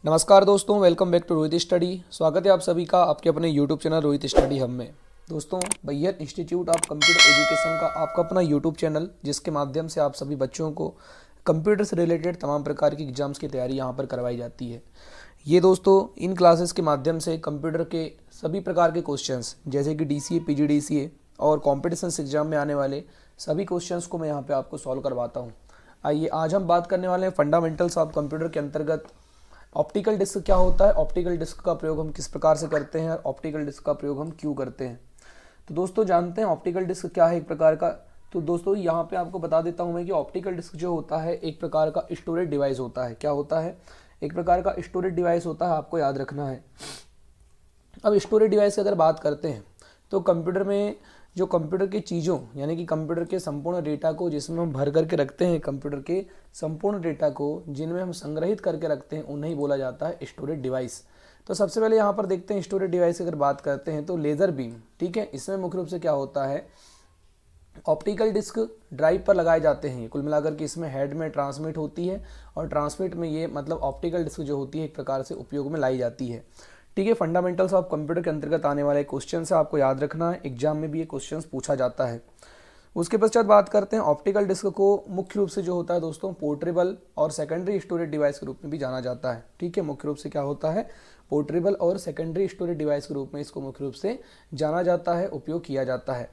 नमस्कार दोस्तों, welcome back to Rohit study. स्वागत है आप सभी का आपके अपने यूट्यूब चैनल रोहित स्टडी हम में। दोस्तों, बैयर इंस्टीट्यूट ऑफ कंप्यूटर एजुकेशन का आपका अपना यूट्यूब चैनल, जिसके माध्यम से आप सभी बच्चों को कंप्यूटर से रिलेटेड तमाम प्रकार की एग्जाम्स की तैयारी यहाँ पर करवाई जाती है। ये दोस्तों, इन क्लासेस के माध्यम से कंप्यूटर के सभी प्रकार के क्वेश्चंस जैसे कि DCA, PGDCA और कॉम्पिटिशन्स एग्जाम में आने वाले सभी क्वेश्चंस को मैं यहाँ पे आपको सॉल्व करवाता हूँ। आइए आज हम बात करने वाले हैं फंडामेंटल्स ऑफ कंप्यूटर के अंतर्गत ऑप्टिकल डिस्क क्या होता है, ऑप्टिकल डिस्क का प्रयोग हम किस प्रकार से करते हैं और ऑप्टिकल डिस्क का प्रयोग हम क्यों करते हैं। तो दोस्तों जानते हैं ऑप्टिकल डिस्क क्या है एक प्रकार का। तो दोस्तों यहाँ पे आपको बता देता हूँ मैं कि ऑप्टिकल डिस्क जो होता है एक प्रकार का स्टोरेज डिवाइस होता है। क्या होता है? एक प्रकार का स्टोरेज डिवाइस होता है, आपको याद रखना है। अब स्टोरेज डिवाइस की अगर बात करते हैं तो कंप्यूटर में जो कंप्यूटर की चीज़ों यानी कि कंप्यूटर के संपूर्ण डेटा को जिसमें हम भर करके रखते हैं, कंप्यूटर के संपूर्ण डेटा को जिनमें हम संग्रहित करके रखते हैं, उन्हें बोला जाता है स्टोरेज डिवाइस। तो सबसे पहले यहाँ पर देखते हैं स्टोरेज डिवाइस की अगर बात करते हैं तो लेज़र बीम, ठीक है। इसमें मुख्य रूप से क्या होता है, ऑप्टिकल डिस्क ड्राइव पर लगाए जाते हैं। कुल मिलाकर के इसमें हेड में ट्रांसमिट होती है और ट्रांसमिट में ये मतलब ऑप्टिकल डिस्क जो होती है एक प्रकार से उपयोग में लाई जाती है, ठीक है। फंडामेंटल्स ऑफ कंप्यूटर के अंतर्गत आने वाले क्वेश्चन से आपको याद रखना है, एग्जाम में भी ये क्वेश्चन पूछा जाता है। उसके पश्चात बात करते हैं ऑप्टिकल डिस्क को मुख्य रूप से जो होता है दोस्तों पोर्टेबल और सेकेंडरी स्टोरेज डिवाइस के रूप में भी जाना जाता है, ठीक है। मुख्य रूप से क्या होता है, पोर्टेबल और सेकेंडरी स्टोरेज डिवाइस के रूप में इसको मुख्य रूप से जाना जाता है, उपयोग किया जाता है।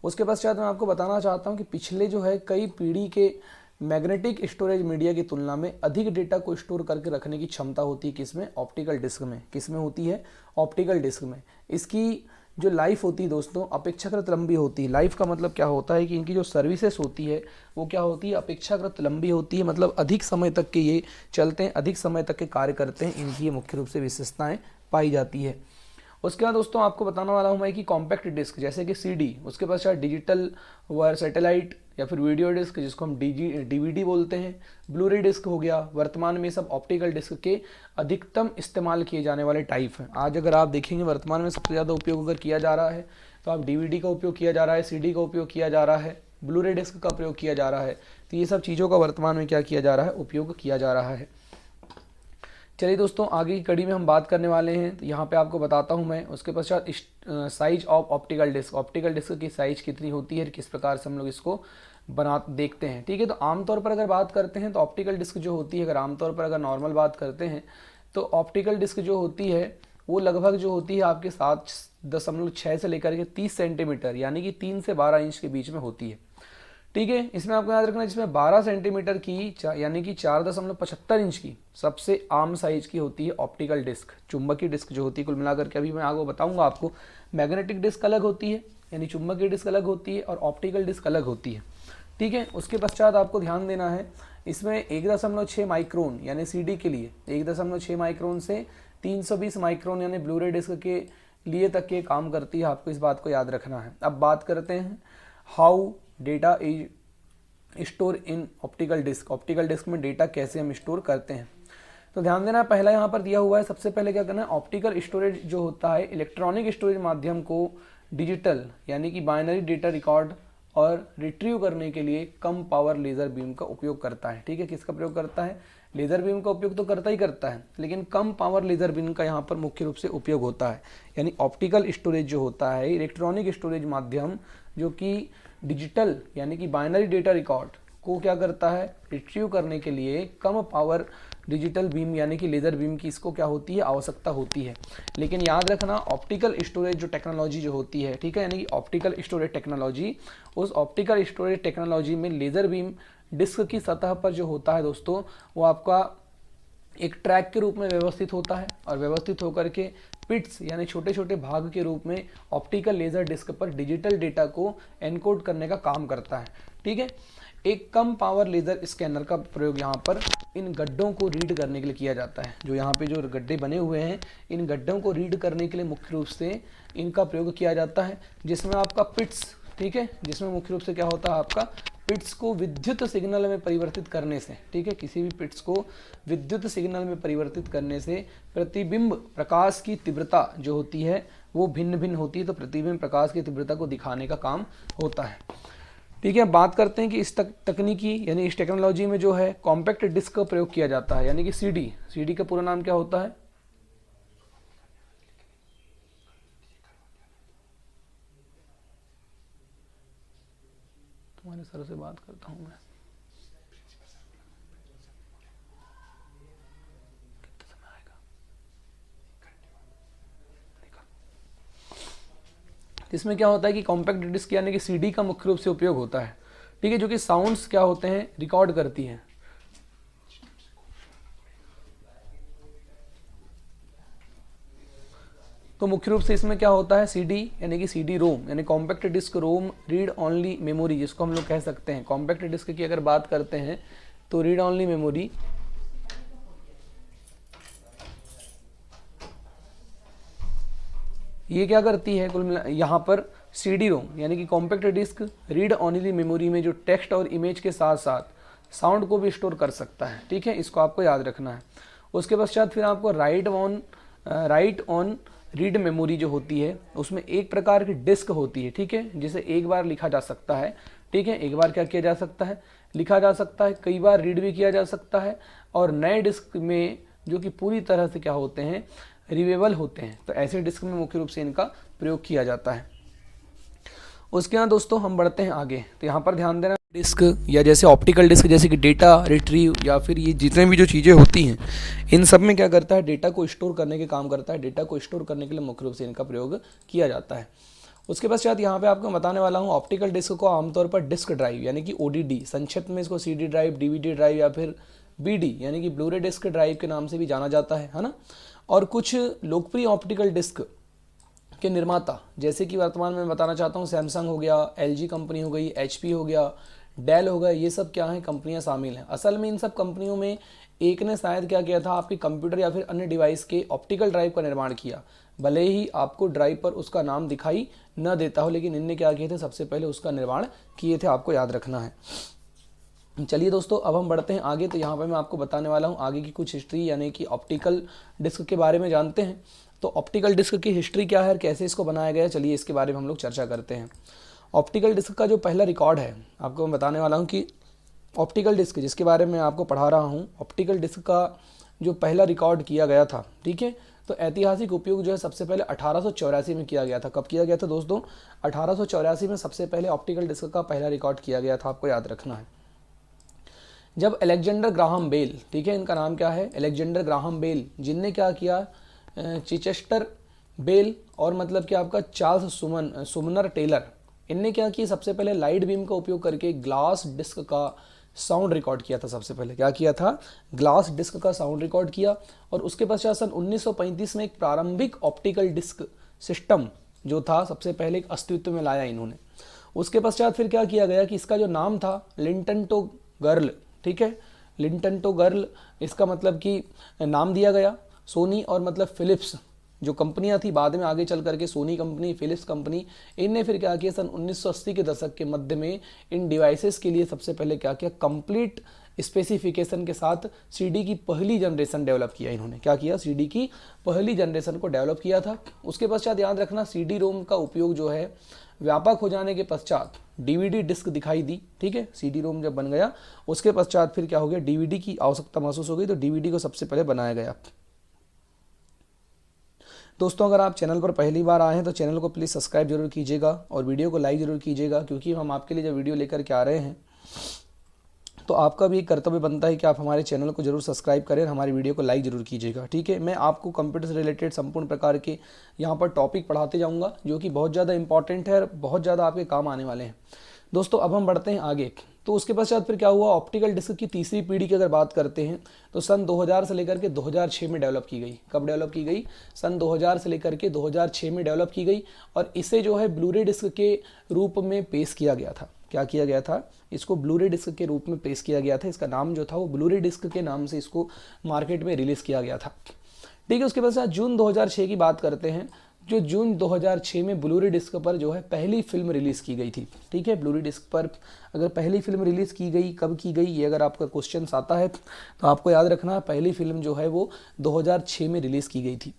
उसके पश्चात मैं आपको बताना चाहता हूँ कि पिछले जो है कई पीढ़ी के मैग्नेटिक स्टोरेज मीडिया की तुलना में अधिक डेटा को स्टोर करके रखने की क्षमता होती है किसमें, ऑप्टिकल डिस्क में। किसमें होती है, ऑप्टिकल डिस्क में। इसकी जो लाइफ होती है दोस्तों अपेक्षाकृत लंबी होती है। लाइफ का मतलब क्या होता है कि इनकी जो सर्विसेज होती है वो क्या होती है, अपेक्षाकृत लंबी होती है, मतलब अधिक समय तक के ये चलते हैं, अधिक समय तक के कार्य करते हैं, इनकी ये मुख्य रूप से विशेषताएं पाई जाती है। उसके बाद दोस्तों आपको बताने वाला हूँ मैं कि कॉम्पैक्ट डिस्क जैसे कि CD, उसके पश्चात डिजिटल व सैटेलाइट या फिर वीडियो डिस्क जिसको हम DVD बोलते हैं, ब्लूरे डिस्क हो गया। वर्तमान में सब ऑप्टिकल डिस्क के अधिकतम इस्तेमाल किए जाने वाले टाइप हैं। आज अगर आप देखेंगे वर्तमान में सबसे ज़्यादा उपयोग अगर किया जा रहा है तो आप DVD का उपयोग किया जा रहा है, CD का उपयोग किया जा रहा है, ब्लूरे डिस्क का प्रयोग किया जा रहा है। तो ये सब चीज़ों का वर्तमान में क्या किया जा रहा है, उपयोग किया जा रहा है। चलिए दोस्तों आगे की कड़ी में हम बात करने वाले हैं, तो यहाँ पे आपको बताता हूँ मैं। उसके पश्चात size of optical disc, optical disc की साइज कितनी होती है, किस प्रकार से हम लोग इसको बना देखते हैं, ठीक है। तो आमतौर पर अगर बात करते हैं तो ऑप्टिकल डिस्क जो होती है, अगर आमतौर पर अगर नॉर्मल बात करते हैं तो ऑप्टिकल डिस्क जो होती है वो लगभग जो होती है आपके 7.6 से लेकर के 30 सेंटीमीटर यानी कि 3 से 12 इंच के बीच में होती है, ठीक है। इसमें आपको याद रखना है जिसमें 12 सेंटीमीटर की यानी कि 4.75 इंच की सबसे आम साइज की होती है ऑप्टिकल डिस्क। चुंबकीय डिस्क जो होती है कुल मिलाकर के अभी मैं आगे बताऊंगा आपको, मैग्नेटिक डिस्क अलग होती है यानी चुंबकीय डिस्क अलग होती है और ऑप्टिकल डिस्क अलग होती है, ठीक है। उसके पश्चात आपको ध्यान देना है इसमें 1.6 माइक्रोन यानी CD के लिए 1.6 माइक्रोन से 320 माइक्रोन यानी ब्लूरे डिस्क के लिए तक के काम करती है, आपको इस बात को याद रखना है। अब बात करते हैं how data is store in optical disc, optical disc में डेटा कैसे हम स्टोर करते हैं। तो ध्यान देना पहला यहाँ पर दिया हुआ है, सबसे पहले क्या करना है, ऑप्टिकल स्टोरेज जो होता है इलेक्ट्रॉनिक स्टोरेज माध्यम को डिजिटल यानी कि बाइनरी डेटा रिकॉर्ड और रिट्रीव करने के लिए कम पावर लेज़र बीम का उपयोग करता है, ठीक है। किसका प्रयोग करता है, लेज़र बीम का उपयोग तो करता ही करता है, लेकिन कम पावर लेज़र बीम का यहाँ पर मुख्य रूप से उपयोग होता है। यानी ऑप्टिकल स्टोरेज जो होता है इलेक्ट्रॉनिक स्टोरेज माध्यम जो कि डिजिटल यानी कि बाइनरी डेटा रिकॉर्ड को क्या करता है, रिट्रीव करने के लिए कम पावर डिजिटल बीम यानी कि लेज़र बीम की इसको क्या होती है, आवश्यकता होती है। लेकिन याद रखना ऑप्टिकल स्टोरेज जो टेक्नोलॉजी जो होती है, ठीक है, यानी कि ऑप्टिकल स्टोरेज टेक्नोलॉजी, उस ऑप्टिकल स्टोरेज टेक्नोलॉजी में लेज़र बीम डिस्क की सतह पर जो होता है दोस्तों वो आपका एक ट्रैक के रूप में व्यवस्थित होता है और व्यवस्थित होकर के पिट्स यानी छोटे छोटे भाग के रूप में ऑप्टिकल लेज़र डिस्क पर डिजिटल डेटा को एनकोड करने का काम करता है, ठीक है। एक कम पावर लेज़र स्कैनर का प्रयोग यहाँ पर इन गड्ढों को रीड करने के लिए किया जाता है। जो यहाँ पे जो गड्ढे बने हुए हैं इन गड्ढों को रीड करने के लिए मुख्य रूप से इनका प्रयोग किया जाता है, जिसमें आपका पिट्स, ठीक है, जिसमें मुख्य रूप से क्या होता है आपका पिट्स को विद्युत सिग्नल में परिवर्तित करने से, ठीक है, किसी भी पिट्स को विद्युत सिग्नल में परिवर्तित करने से प्रतिबिंब प्रकाश की तीव्रता जो होती है वो भिन्न भिन्न होती है, तो प्रतिबिंब प्रकाश की तीव्रता को दिखाने का काम होता है, ठीक है, बात करते हैं कि इस तकनीकी यानी इस टेक्नोलॉजी में जो है कॉम्पैक्ट डिस्क का प्रयोग किया जाता है, यानी कि सीडी। सीडी का पूरा नाम क्या होता है? तुम्हारे सर से बात करता हूं मैं। इसमें क्या होता है कि कॉम्पैक्ट डिस्क यानी कि सीडी का मुख्य रूप से उपयोग होता है, ठीक है, जो कि साउंड्स क्या होते हैं, रिकॉर्ड करती हैं। तो मुख्य रूप से इसमें क्या होता है, सीडी यानी कि सीडी रोम यानी कॉम्पैक्ट डिस्क रोम रीड ओनली मेमोरी, जिसको हम लोग कह सकते हैं। कॉम्पैक्ट डिस्क की अगर बात करते हैं तो रीड ओनली मेमोरी ये क्या करती है, कुल मिला यहाँ पर सीडी रोम यानी कि compact disc read only memory में जो टेक्स्ट और इमेज के साथ साथ साउंड को भी स्टोर कर सकता है, ठीक है, इसको आपको याद रखना है। उसके पश्चात फिर आपको राइट ऑन रीड मेमोरी जो होती है उसमें एक प्रकार की डिस्क होती है, ठीक है, जिसे एक बार लिखा जा सकता है, ठीक है, एक बार क्या किया जा सकता है, लिखा जा सकता है, कई बार रीड भी किया जा सकता है। और नए डिस्क में जो कि पूरी तरह से क्या होते हैं, रिवेबल होते हैं, तो ऐसे डिस्क में मुख्य रूप से इनका प्रयोग किया जाता है। उसके बाद दोस्तों हम बढ़ते हैं आगे, तो यहाँ पर ध्यान देना, डिस्क या जैसे ऑप्टिकल डिस्क जैसे कि डेटा रिट्रीव या फिर ये जितने भी जो चीज़ें होती हैं इन सब में क्या करता है, डेटा को स्टोर करने के काम करता है। डेटा को स्टोर करने के लिए मुख्य रूप से इनका प्रयोग किया जाता है। उसके पश्चात यहाँ पे आपको बताने वाला हूँ, ऑप्टिकल डिस्क को आमतौर पर डिस्क ड्राइव यानी कि ओडीडी, संक्षिप्त में इसको सीडी ड्राइव, डीवीडी ड्राइव या फिर बीडी यानी कि ब्लूरे डिस्क ड्राइव के नाम से भी जाना जाता है ना। और कुछ लोकप्रिय ऑप्टिकल डिस्क के निर्माता जैसे कि वर्तमान में बताना चाहता हूँ, सैमसंग हो गया, एलजी कंपनी हो गई, एचपी हो गया, डेल हो गया, ये सब क्या है, कंपनियां शामिल हैं। असल में इन सब कंपनियों में एक ने शायद क्या किया था, आपके कंप्यूटर या फिर अन्य डिवाइस के ऑप्टिकल ड्राइव का निर्माण किया। भले ही आपको ड्राइव पर उसका नाम दिखाई न देता हो, लेकिन इनने क्या किए थे, सबसे पहले उसका निर्माण किए थे, आपको याद रखना है। चलिए दोस्तों अब हम बढ़ते हैं आगे, तो यहाँ पर मैं आपको बताने वाला हूँ आगे की कुछ हिस्ट्री यानी कि ऑप्टिकल डिस्क के बारे में जानते हैं। तो ऑप्टिकल डिस्क की हिस्ट्री क्या है, कैसे इसको बनाया गया, चलिए इसके बारे में हम लोग चर्चा करते हैं। ऑप्टिकल डिस्क का जो पहला रिकॉर्ड है आपको मैं बताने वाला हूँ कि ऑप्टिकल डिस्क जिसके बारे में आपको पढ़ा रहा हूँ, ऑप्टिकल डिस्क का जो पहला रिकॉर्ड किया गया था, ठीक है, तो ऐतिहासिक उपयोग जो है सबसे पहले 1884 में किया गया था। कब किया गया था दोस्तों, 1884 में सबसे पहले ऑप्टिकल डिस्क का पहला रिकॉर्ड किया गया था, आपको याद रखना है। जब अलेक्जेंडर ग्राहम बेल, ठीक है, इनका नाम क्या है, अलेक्जेंडर ग्राहम बेल, जिनने क्या किया, चिचेस्टर बेल और मतलब कि आपका चार्ल्स सुमनर टेलर, इनने क्या किया, सबसे पहले लाइट बीम का उपयोग करके ग्लास डिस्क का साउंड रिकॉर्ड किया था। सबसे पहले क्या किया था, ग्लास डिस्क का साउंड रिकॉर्ड किया। और उसके पश्चात सन 1935 में एक प्रारंभिक ऑप्टिकल डिस्क सिस्टम जो था सबसे पहले एक अस्तित्व में लाया इन्होंने। उसके पश्चात फिर क्या किया गया कि इसका जो नाम था लिंटन टू गर्ल, ठीक है, लिंटन टू गर्ल, इसका मतलब कि नाम दिया गया। सोनी और मतलब फिलिप्स जो कंपनियां थी, बाद में आगे चल करके सोनी कंपनी, फिलिप्स कंपनी, इनने फिर क्या किया, सन 1980 के दशक के मध्य में इन डिवाइसेस के लिए सबसे पहले क्या किया, कंप्लीट स्पेसिफिकेशन के साथ सीडी की पहली जनरेशन डेवलप किया। इन्होंने क्या किया, सीडी की पहली जनरेशन को डेवलप किया था। उसके पश्चात याद रखना, सीडी रोम का उपयोग जो है व्यापक हो जाने के पश्चात डीवीडी डिस्क दिखाई दी, ठीक है, सीडी रोम जब बन गया उसके पश्चात फिर क्या हो गया, डीवीडी की आवश्यकता महसूस हो गई, तो डीवीडी को सबसे पहले बनाया गया। दोस्तों अगर आप चैनल पर पहली बार आए हैं तो चैनल को प्लीज़ सब्सक्राइब जरूर कीजिएगा और वीडियो को लाइक जरूर कीजिएगा, क्योंकि हम आपके लिए जब वीडियो लेकर के आ रहे हैं तो आपका भी कर्तव्य बनता है कि आप हमारे चैनल को जरूर सब्सक्राइब करें, हमारी वीडियो को लाइक जरूर कीजिएगा, ठीक है। मैं आपको कंप्यूटर से रिलेटेड संपूर्ण प्रकार के यहाँ पर टॉपिक पढ़ाते जाऊँगा जो कि बहुत ज़्यादा इंपॉर्टेंट है और बहुत ज़्यादा आपके काम आने वाले हैं। दोस्तों अब हम बढ़ते हैं आगे, तो उसके पश्चात फिर क्या हुआ, ऑप्टिकल डिस्क की तीसरी पीढ़ी की अगर बात करते हैं तो सन 2000 से लेकर के 2006 में डेवलप की गई। कब डेवलप की गई, सन 2000 से लेकर के 2006 में डेवलप की गई और इसे जो है ब्लूरे डिस्क के रूप में पेश किया गया था। क्या किया गया था, इसको ब्लूरे डिस्क के रूप में पेश किया गया था। इसका नाम जो था वो ब्लूरे डिस्क के नाम से इसको मार्केट में रिलीज़ किया गया था, ठीक है। उसके पश्चात जून 2006 की बात करते हैं, जो जून 2006 में ब्लूरे डिस्क पर जो है पहली फिल्म रिलीज़ की गई थी, ठीक है। ब्लूरे डिस्क पर अगर पहली फिल्म रिलीज़ की गई, कब की गई, ये अगर आपका क्वेश्चन आता है तो आपको याद रखना पहली फिल्म जो है वो 2006 में रिलीज़ की गई थी।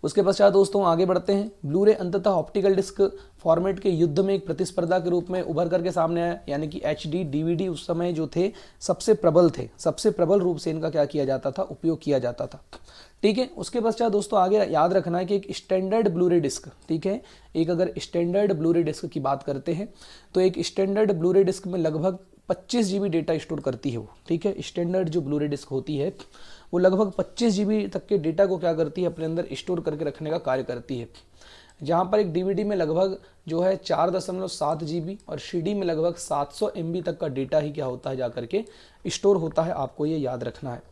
उसके पश्चात दोस्तों आगे बढ़ते हैं। ब्लू रे अंततः ऑप्टिकल डिस्क फॉर्मेट के युद्ध में एक प्रतिस्पर्धा के रूप में उभर करके सामने आया, यानी कि HD DVD उस समय जो थे सबसे प्रबल रूप से इनका क्या किया जाता था, उपयोग किया जाता था। ठीक है, उसके पश्चात दोस्तों आगे याद रखना है कि एक स्टैंडर्ड ब्लू रे डिस्क, ठीक है, एक अगर स्टैंडर्ड ब्लू रे डिस्क की बात करते हैं तो एक स्टैंडर्ड ब्लू रे डिस्क में लगभग 25 GB डेटा स्टोर करती है वो। ठीक है, स्टैंडर्ड जो ब्लू रे डिस्क होती है वो लगभग 25 GB तक के डेटा को क्या करती है, अपने अंदर स्टोर करके रखने का कार्य करती है। जहाँ पर एक DVD में लगभग जो है 4.7 GB और CD में लगभग 700 MB तक का डेटा ही क्या होता है, जा करके स्टोर होता है। आपको ये याद रखना है।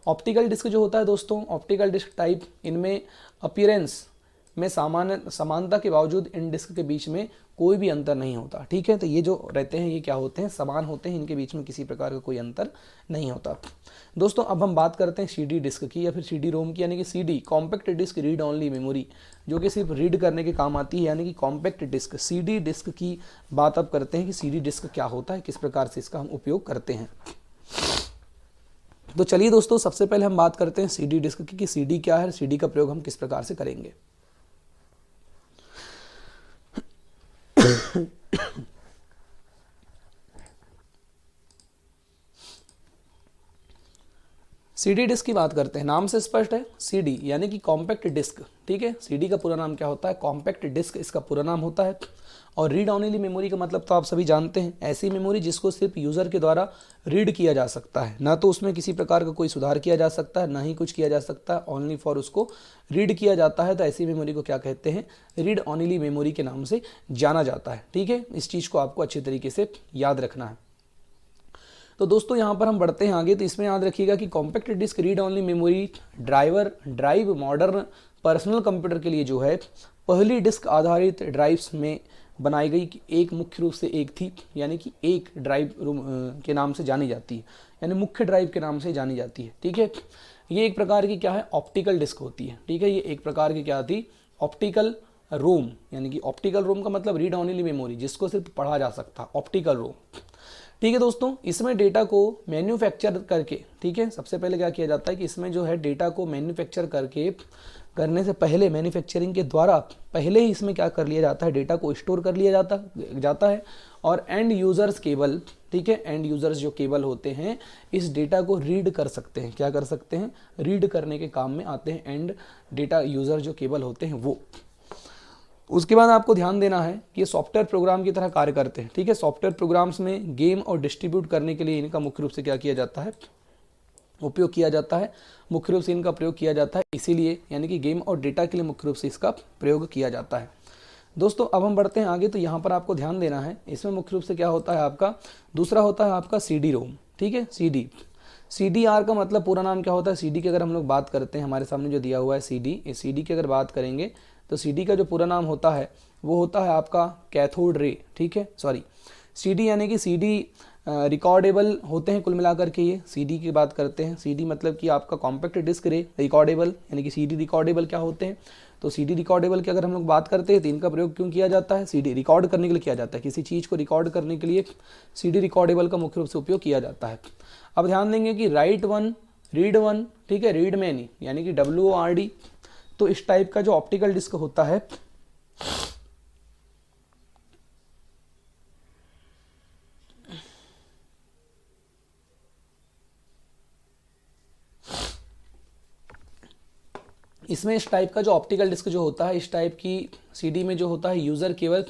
ऑप्टिकल डिस्क जो होता है दोस्तों, ऑप्टिकल डिस्क टाइप, इनमें अपीयरेंस में समानता के बावजूद इन डिस्क के बीच में कोई भी अंतर नहीं होता। ठीक है, तो ये जो रहते हैं ये क्या होते हैं, समान होते हैं, इनके बीच में किसी प्रकार का कोई अंतर नहीं होता। दोस्तों अब हम बात करते हैं CD डिस्क की या फिर CD रोम की, यानी कि CD compact disc read only memory, जो कि सिर्फ रीड करने के काम आती है, यानी कि कॉम्पैक्ट डिस्क। CD डिस्क की बात अब करते हैं कि CD डिस्क क्या होता है, किस प्रकार से इसका हम उपयोग करते हैं। तो चलिए दोस्तों, सबसे पहले हम बात करते हैं CD डिस्क की कि CD क्या है, CD का प्रयोग हम किस प्रकार से करेंगे। CD डिस्क की बात करते हैं, नाम से स्पष्ट है, CD यानी कि कॉम्पैक्ट डिस्क। ठीक है, CD का पूरा नाम क्या होता है, कॉम्पैक्ट डिस्क इसका पूरा नाम होता है। और रीड ऑनली मेमोरी का मतलब तो आप सभी जानते हैं, ऐसी मेमोरी जिसको सिर्फ यूज़र के द्वारा रीड किया जा सकता है, ना तो उसमें किसी प्रकार का कोई सुधार किया जा सकता है, ना ही कुछ किया जा सकता है, ओनली फॉर उसको रीड किया जाता है। तो ऐसी मेमोरी को क्या कहते हैं, रीड ऑनली मेमोरी के नाम से जाना जाता है। ठीक है, इस चीज़ को आपको अच्छे तरीके से याद रखना है। तो दोस्तों यहाँ पर हम बढ़ते हैं आगे। तो इसमें याद रखिएगा कि compact disc read only memory drive modern personal computer के लिए जो है पहली डिस्क आधारित ड्राइव्स में बनाई गई, एक मुख्य रूप से एक थी, यानी कि एक ड्राइव के नाम से जानी जाती है, यानी मुख्य ड्राइव के नाम से जानी जाती है। ठीक है, ये एक प्रकार की क्या है, ऑप्टिकल डिस्क होती है। ठीक है, ये एक प्रकार की क्या थी, ऑप्टिकल रोम, यानी कि ऑप्टिकल रोम का मतलब रीड ऑनली मेमोरी, जिसको सिर्फ पढ़ा जा सकता, ऑप्टिकल रोम। ठीक है दोस्तों, इसमें डेटा को मैन्युफैक्चर करके, ठीक है, सबसे पहले क्या किया जाता है कि इसमें जो है डेटा को मैन्युफैक्चर करने से पहले, मैन्युफैक्चरिंग के द्वारा पहले ही इसमें क्या कर लिया जाता है, डेटा को स्टोर कर लिया जाता है। और एंड यूजर्स केबल, ठीक है, एंड यूजर्स जो केबल होते हैं इस डेटा को रीड कर सकते हैं, क्या कर सकते हैं, रीड करने के काम में आते हैं एंड डेटा यूजर जो केबल होते हैं वो। उसके बाद आपको ध्यान देना है कि ये सॉफ्टवेयर प्रोग्राम की तरह कार्य करते हैं। ठीक है, सॉफ्टवेयर प्रोग्राम्स में गेम और डिस्ट्रीब्यूट करने के लिए इनका मुख्य रूप से क्या किया जाता है, उपयोग किया जाता है, मुख्य रूप से इनका प्रयोग किया जाता है, इसीलिए यानी कि गेम और डेटा के लिए मुख्य रूप से इसका प्रयोग किया जाता है। दोस्तों अब हम बढ़ते हैं आगे। तो यहाँ पर आपको ध्यान देना है, इसमें मुख्य रूप से क्या होता है आपका, दूसरा होता है आपका CD रोम। ठीक है, CDR का मतलब पूरा नाम क्या होता है, CD की अगर हम लोग बात करते हैं, हमारे सामने जो दिया हुआ है CD, इस CD की अगर बात करेंगे तो CD का जो पूरा नाम होता है वो होता है आपका कैथोड रे। ठीक है, सॉरी, CD यानी कि CD रिकॉर्डेबल होते हैं कुल मिलाकर के। ये CD की बात करते हैं, CD मतलब कि आपका कॉम्पैक्ट डिस्क रे रिकॉर्डेबल, यानी कि CD रिकॉर्डेबल क्या होते हैं, तो CD रिकॉर्डेबल की अगर हम लोग बात करते हैं तो इनका प्रयोग क्यों किया जाता है, CD रिकॉर्ड करने के लिए किया जाता है, किसी चीज़ को रिकॉर्ड करने के लिए CD रिकॉर्डेबल का मुख्य रूप से उपयोग किया जाता है। अब ध्यान देंगे कि राइट वन, रीड वन, ठीक है, रीड मैनी यानी कि WORD, तो इस टाइप का जो ऑप्टिकल डिस्क होता है इसमें इस टाइप का जो ऑप्टिकल डिस्क जो होता है, इस टाइप की CD में जो होता है यूज़र केवल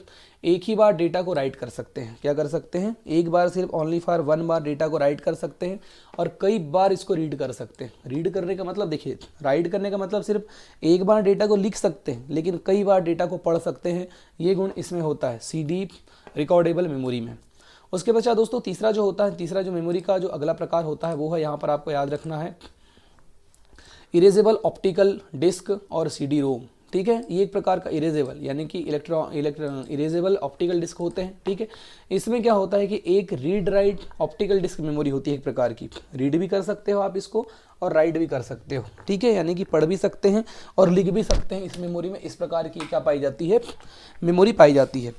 एक ही बार डेटा को राइट कर सकते हैं, क्या कर सकते हैं, एक बार, सिर्फ only for one bar data को राइट कर सकते हैं और कई बार इसको रीड कर सकते हैं। रीड करने का मतलब देखिए, राइट करने का मतलब सिर्फ एक बार डेटा को लिख सकते हैं, लेकिन कई बार डेटा को पढ़ सकते हैं, ये गुण इसमें होता है CD रिकॉर्डेबल मेमोरी में। उसके पश्चात दोस्तों तीसरा जो होता है, तीसरा जो मेमोरी का जो अगला प्रकार होता है वो है, यहाँ पर आपको याद रखना है, इरेजेबल ऑप्टिकल डिस्क और CD रोम। ठीक है, ये एक प्रकार का इरेजेबल यानी कि इरेजेबल ऑप्टिकल डिस्क होते हैं। ठीक है, इसमें क्या होता है कि एक read write optical disk memory होती है, एक प्रकार की, रीड भी कर सकते हो आप इसको और राइट भी कर सकते हो। ठीक है, यानी कि पढ़ भी सकते हैं और लिख भी सकते हैं इस मेमोरी में, इस प्रकार की क्या पाई जाती है, मेमोरी पाई जाती है।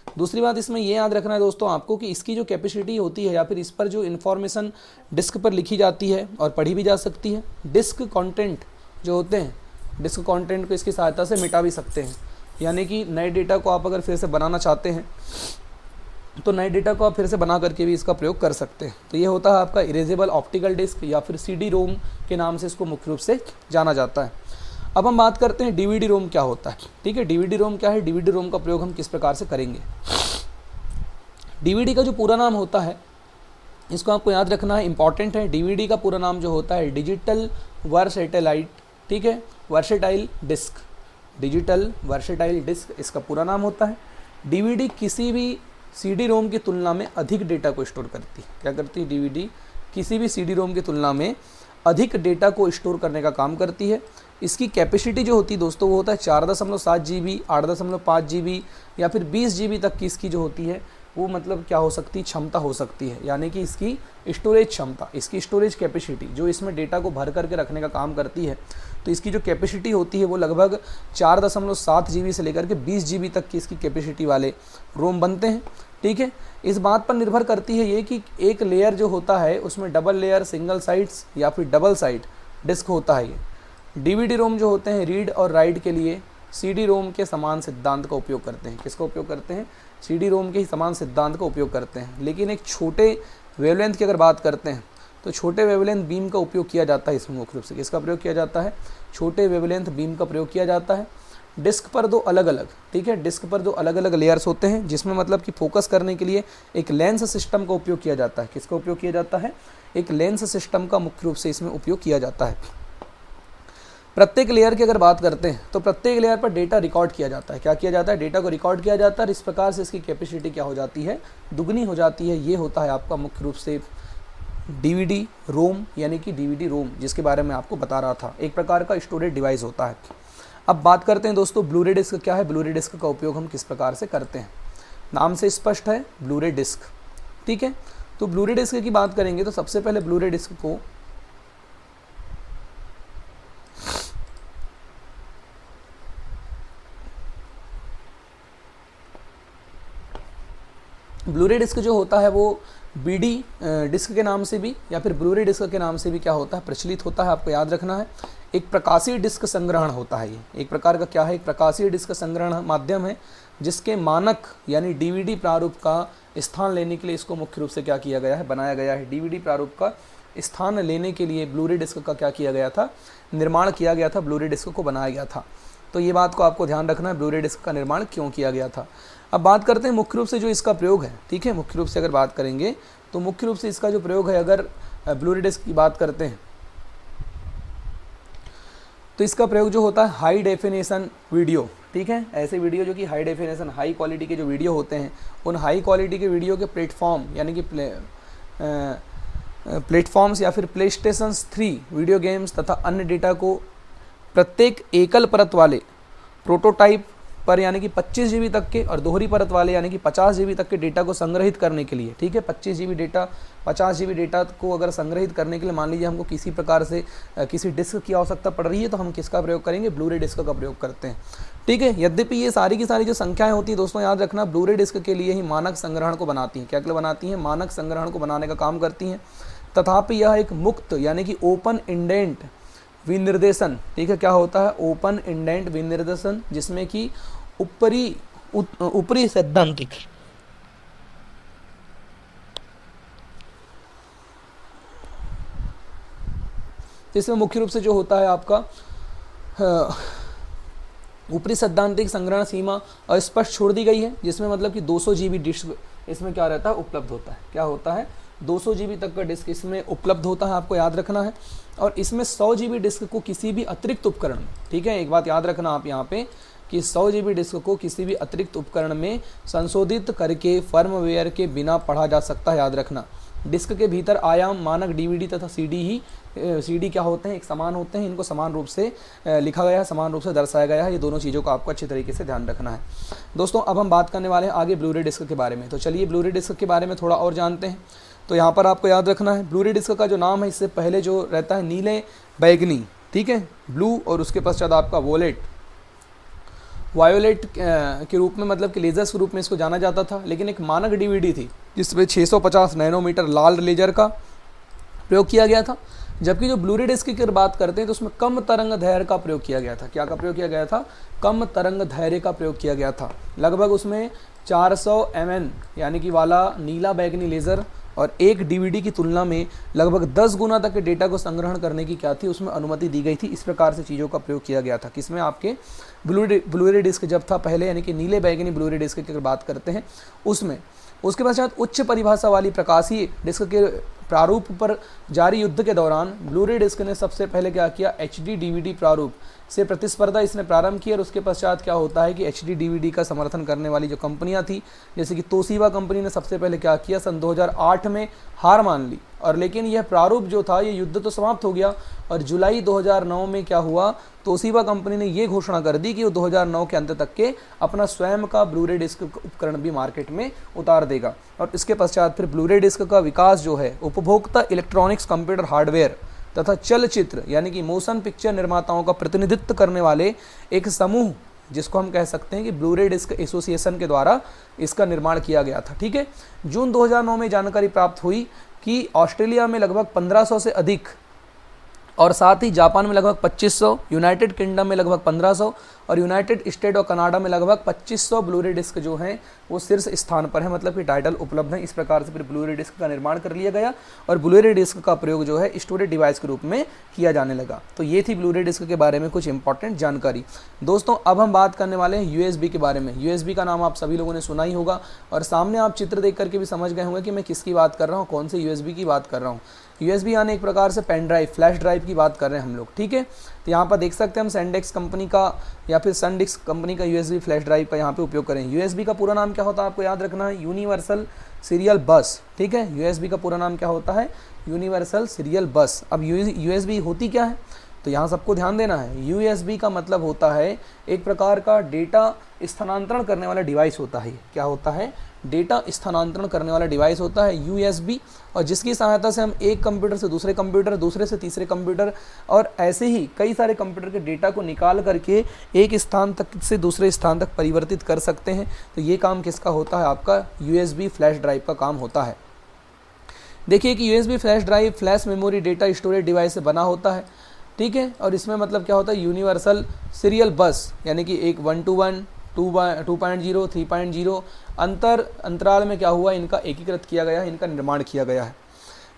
दूसरी बात इसमें ये याद रखना है दोस्तों आपको कि इसकी जो कैपेसिटी होती है या फिर इस पर जो इन्फॉर्मेशन डिस्क पर लिखी जाती है और पढ़ी भी जा सकती है। डिस्क कंटेंट जो होते हैं डिस्क कंटेंट को इसकी सहायता से मिटा भी सकते हैं, यानी कि नए डेटा को आप अगर फिर से बनाना चाहते हैं तो नए डेटा को आप फिर से बना करके भी इसका प्रयोग कर सकते हैं। तो ये होता है आपका इरेजेबल ऑप्टिकल डिस्क या फिर CD रोम के नाम से इसको मुख्य रूप से जाना जाता है। अब हम बात करते हैं DVD रोम क्या होता है। ठीक है, DVD रोम क्या है, DVD रोम का प्रयोग हम किस प्रकार से करेंगे। DVD का जो पूरा नाम होता है इसको आपको याद रखना है, इंपॉर्टेंट है। DVD का पूरा नाम जो होता है डिजिटल वर्सेटाइल, ठीक है, versatile disc, digital versatile disc इसका पूरा नाम होता है। DVD किसी भी CD रोम की तुलना में अधिक डेटा को स्टोर करती है। क्या करती है, DVD किसी भी CD रोम की तुलना में अधिक डेटा को स्टोर करने का काम करती है। इसकी कैपेसिटी जो होती है दोस्तों वो होता है 4.7 GB, 8.5 GB या फिर 20 GB तक की इसकी जो होती है वो मतलब क्या हो सकती है, क्षमता हो सकती है, यानी कि इसकी स्टोरेज क्षमता, इसकी स्टोरेज कैपेसिटी जो इसमें डेटा को भर करके रखने का काम करती है। तो इसकी जो कैपेसिटी होती है वो लगभग 4.7 GB से लेकर के 20 GB तक की इसकी कैपेसिटी वाले रोम बनते हैं। ठीक है, इस बात पर निर्भर करती है ये कि एक लेयर जो होता है उसमें डबल लेयर, सिंगल साइड्स या फिर डबल साइड डिस्क होता है। ये DVD रोम जो होते हैं रीड और राइट के लिए CD रोम के समान सिद्धांत का उपयोग करते हैं। किसका उपयोग करते हैं, CD रोम के ही समान सिद्धांत का उपयोग करते हैं। लेकिन एक छोटे वेवलेंथ की अगर बात करते हैं तो छोटे वेवलेंथ बीम का उपयोग किया जाता है इसमें मुख्य रूप से। किसका प्रयोग किया जाता है, छोटे वेवलेंथ बीम का प्रयोग किया जाता है। डिस्क पर दो अलग अलग, ठीक है, डिस्क पर दो अलग अलग लेयर्स होते हैं जिसमें मतलब कि फोकस करने के लिए एक लेंस सिस्टम का उपयोग किया जाता है। किसका उपयोग किया जाता है, एक लेंस सिस्टम का मुख्य रूप से इसमें उपयोग किया जाता है। प्रत्येक लेयर की अगर बात करते हैं तो प्रत्येक लेयर पर डेटा रिकॉर्ड किया जाता है। क्या किया जाता है, डेटा को रिकॉर्ड किया जाता है। इस प्रकार से इसकी कैपेसिटी क्या हो जाती है, दुगनी हो जाती है। ये होता है आपका मुख्य रूप से DVD रोम, यानी कि DVD रोम जिसके बारे में आपको बता रहा था, एक प्रकार का स्टोरेज डिवाइस होता है। अब बात करते हैं दोस्तों ब्लू रे डिस्क क्या है। ब्लू रे डिस्क का उपयोग हम किस प्रकार से करते हैं, नाम से स्पष्ट है, ब्लू रे डिस्क। ठीक है, तो ब्लू रे डिस्क की बात करेंगे तो सबसे पहले ब्लू रे डिस्क को ब्लू रे डिस्क जो होता है वो BD डिस्क के नाम से भी या फिर ब्लू रे डिस्क के नाम से भी क्या होता है, प्रचलित होता है। आपको याद रखना है, एक प्रकाशीय डिस्क संग्रहण होता है। ये एक प्रकार का क्या है, एक प्रकाशीय डिस्क संग्रहण माध्यम है जिसके मानक यानी DVD प्रारूप का स्थान लेने के लिए इसको मुख्य रूप से क्या किया गया है, बनाया गया है। DVD प्रारूप का स्थान लेने के लिए ब्लू रे डिस्क का क्या किया गया था, निर्माण किया गया था, ब्लू रे डिस्क को बनाया गया था। तो ये बात को आपको ध्यान रखना है, ब्लू रे डिस्क का निर्माण क्यों किया गया था। अब बात करते हैं मुख्य रूप से जो इसका प्रयोग है। ठीक है, मुख्य रूप से अगर बात करेंगे तो मुख्य रूप से इसका जो प्रयोग है, अगर ब्लू रे डिस्क की बात करते हैं तो इसका प्रयोग जो होता है हाई डेफिनेशन वीडियो। ठीक है, ऐसे वीडियो जो कि हाई डेफिनेशन, हाई क्वालिटी के जो वीडियो होते हैं, उन हाई क्वालिटी के वीडियो के प्लेटफॉर्म यानी कि प्लेटफॉर्म्स या फिर PlayStation 3 वीडियो गेम्स तथा अन्य डेटा को प्रत्येक एकल परत वाले प्रोटोटाइप पर यानी कि 25 GB तक के और दोहरी परत वाले यानी कि 50 GB तक के डेटा को संग्रहित करने के लिए, ठीक है, 25 GB डेटा 50 GB डेटा को अगर संग्रहित करने के लिए मान लीजिए हमको किसी प्रकार से किसी डिस्क की आवश्यकता पड़ रही है तो हम किसका प्रयोग करेंगे, ब्लू रे डिस्क का प्रयोग करते हैं। ठीक है, यद्यपि ये सारी की सारी जो संख्याएं होती हैं दोस्तों याद रखना, ब्लू रे डिस्क के लिए ही मानक संग्रहण को बनाती हैं। क्या क्या बनाती हैं, मानक संग्रहण को बनाने का काम करती हैं। तथापि यह एक मुक्त यानी कि ओपन इंडेंट विनिर्देशन, ठीक है, क्या होता है, ओपन इंडेंट विनिर्देशन, जिसमें कि ऊपरी सैद्धांतिक इसमें मुख्य रूप से जो होता है आपका ऊपरी सैद्धांतिक संग्रहण सीमा अस्पष्ट छोड़ दी गई है, जिसमें मतलब कि 200 GB डिस्क इसमें क्या रहता है, उपलब्ध होता है। क्या होता है, 200 GB तक का डिस्क इसमें उपलब्ध होता है, आपको याद रखना है। और इसमें 100 GB डिस्क को किसी भी अतिरिक्त उपकरण में, ठीक है, एक बात याद रखना आप यहाँ पे कि 100 GB डिस्क को किसी भी अतिरिक्त उपकरण में संशोधित करके फर्मवेयर के बिना पढ़ा जा सकता है। याद रखना, डिस्क के भीतर आयाम मानक DVD तथा CD क्या होते हैं, एक समान होते हैं। इनको समान रूप से लिखा गया है, समान रूप से दर्शाया गया है। ये दोनों चीज़ों को आपको अच्छे तरीके से ध्यान रखना है। दोस्तों अब हम बात करने वाले हैं आगे ब्लू रे डिस्क के बारे में। तो चलिए ब्लू रे डिस्क के बारे में थोड़ा और जानते हैं। तो यहाँ पर आपको याद रखना है, ब्लू रे डिस्क का जो नाम है इससे पहले जो रहता है नीले बैगनी, ठीक है, ब्लू, और उसके पश्चात आपका वायोलेट के रूप में, मतलब कि लेजर्स के रूप में इसको जाना जाता था। लेकिन एक मानक DVD थी जिसमें 650 नैनोमीटर लाल लेजर का प्रयोग किया गया था। जबकि जो ब्लू रे डिस्क की अगर बात करते हैं तो उसमें कम तरंग दैर्घ्य का प्रयोग किया गया था। क्या का प्रयोग किया गया था? कम तरंग दैर्घ्य का प्रयोग किया गया था। लगभग उसमें 400 mn यानी कि वाला नीला बैगनी लेज़र और एक डीवीडी की तुलना में लगभग 10 गुना तक के डेटा को संग्रहण करने की क्या थी, उसमें अनुमति दी गई थी। इस प्रकार से चीज़ों का प्रयोग किया गया था। किसमें? आपके ब्लू रे डिस्क जब था पहले, यानी कि नीले बैगनी ब्लू रे डिस्क की अगर बात करते हैं उसमें। उसके पश्चात उच्च परिभाषा वाली प्रकाशीय डिस्क के प्रारूप पर जारी युद्ध के दौरान ब्लू रे डिस्क ने सबसे पहले क्या किया, HD DVD प्रारूप से प्रतिस्पर्धा इसने प्रारंभ की। और उसके पश्चात क्या होता है कि HD DVD का समर्थन करने वाली जो कंपनियां थी, जैसे कि तोशिबा कंपनी ने सबसे पहले क्या किया, सन 2008 में हार मान ली। और लेकिन यह प्रारूप जो था, ये युद्ध तो समाप्त हो गया और जुलाई 2009 में क्या हुआ, तोशिबा कंपनी ने ये घोषणा कर दी कि वो 2009 के अंत तक के अपना स्वयं का ब्लू रे डिस्क उपकरण भी मार्केट में उतार देगा। और इसके पश्चात फिर ब्लू रे डिस्क का विकास जो है उपभोक्ता इलेक्ट्रॉनिक्स, कंप्यूटर हार्डवेयर तथा चलचित्र यानी कि मोशन पिक्चर निर्माताओं का प्रतिनिधित्व करने वाले एक समूह, जिसको हम कह सकते हैं कि ब्लू रे डिस्क एसोसिएशन के द्वारा इसका निर्माण किया गया था। ठीक है। जून 2009 में जानकारी प्राप्त हुई कि ऑस्ट्रेलिया में लगभग 1500 से अधिक और साथ ही जापान में लगभग 2500, यूनाइटेड किंगडम में लगभग 1500 और यूनाइटेड स्टेट और कनाडा में लगभग 2500 ब्लू रे डिस्क जो हैं वो शीर्ष स्थान पर है, मतलब कि टाइटल उपलब्ध है। इस प्रकार से फिर ब्लू रे डिस्क का निर्माण कर लिया गया और ब्लू रे डिस्क का प्रयोग जो है स्टोरेज डिवाइस के रूप में किया जाने लगा। तो ये थी ब्लू रे डिस्क के बारे में कुछ इंपॉर्टेंट जानकारी। दोस्तों अब हम बात करने वाले हैं USB के बारे में। USB का नाम आप सभी लोगों ने सुना ही होगा और सामने आप चित्र देख करके भी समझ गए होंगे कि मैं किसकी बात कर रहा हूँ, कौन से USB की बात कर रहा हूँ। USB यानी एक प्रकार से पेन ड्राइव, फ्लैश ड्राइव की बात कर रहे हैं हम लोग। ठीक है। तो यहाँ पर देख सकते हैं हम सैनडिस्क कंपनी का या फिर सनडिस्क कंपनी का USB फ्लैश ड्राइव का यहाँ पे उपयोग करें। USB का पूरा नाम क्या होता है आपको याद रखना है, यूनिवर्सल सीरियल बस। ठीक है। USB का पूरा नाम क्या होता है, यूनिवर्सल सीरियल बस। अब USB होती क्या है, तो यहाँ सबको ध्यान देना है। USB का मतलब होता है एक प्रकार का डेटा स्थानांतरण करने वाला डिवाइस होता है। क्या होता है, डेटा स्थानांतरण करने वाला डिवाइस होता है USB, और जिसकी सहायता से हम एक कंप्यूटर से दूसरे कंप्यूटर, दूसरे से तीसरे कंप्यूटर और ऐसे ही कई सारे कंप्यूटर के डेटा को निकाल करके एक स्थान तक से दूसरे स्थान तक परिवर्तित कर सकते हैं। तो ये काम किसका होता है, आपका USB फ्लैश ड्राइव का काम होता है। देखिए कि USB flash drive flash memory data storage device से बना होता है। ठीक है। और इसमें मतलब क्या होता है, यूनिवर्सल सीरियल बस यानी कि एक 1 to 1, 2.0, 3.0 अंतराल में क्या हुआ, इनका एकीकृत किया गया है, इनका निर्माण किया गया है।